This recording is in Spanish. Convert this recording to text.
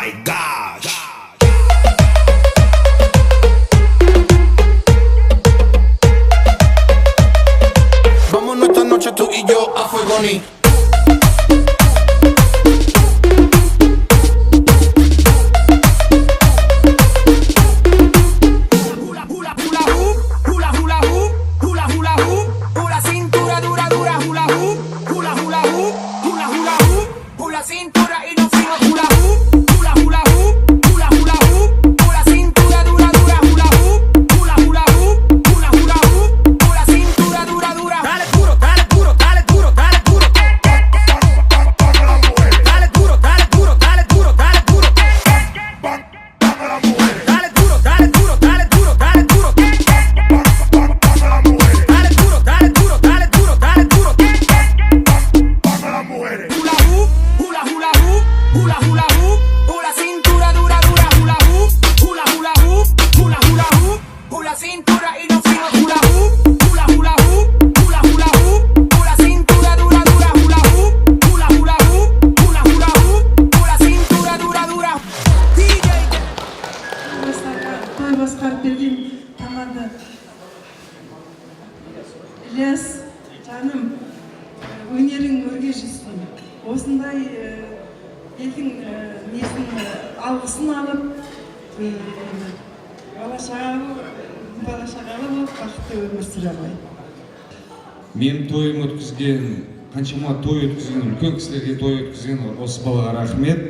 my gosh. Vámonos esta noche tú y yo a Fuegoni. Cintura y nos fuimos hula hoop, hula hula hoop, hula hula hoop, pura cintura dura dura hula hoop, hula hula hoop, hula hula hoop, pura cintura dura dura. Dale duro, dale duro, dale duro, dale duro. Dale duro, dale duro, dale duro, dale duro. Dale duro, dale duro, dale duro, dale duro. Dale duro, dale duro, dale duro, dale duro. Hula hoop. Hula hula hoop, hula hula hoop, pura cintura dura dura hula hoop, hula hula hoop, hula hula hoop, pura cintura y nos fuimos hula hoop, hula hula hoop, hula hula hoop, pura cintura dura dura hula hoop, hula hula hoop, hula hula hoop, pura cintura dura dura. DJ Той басқарып берген команда Ілияс жаным, өнерің өрге жүзсін. Осындай елдің несін алғысын алып, бала-шағалы болып бақытты өмір сүре алайын. Мен тойым өткізген, қаншама той өткізген, үлкен кісілерге той өткізген осы балаға рахмет.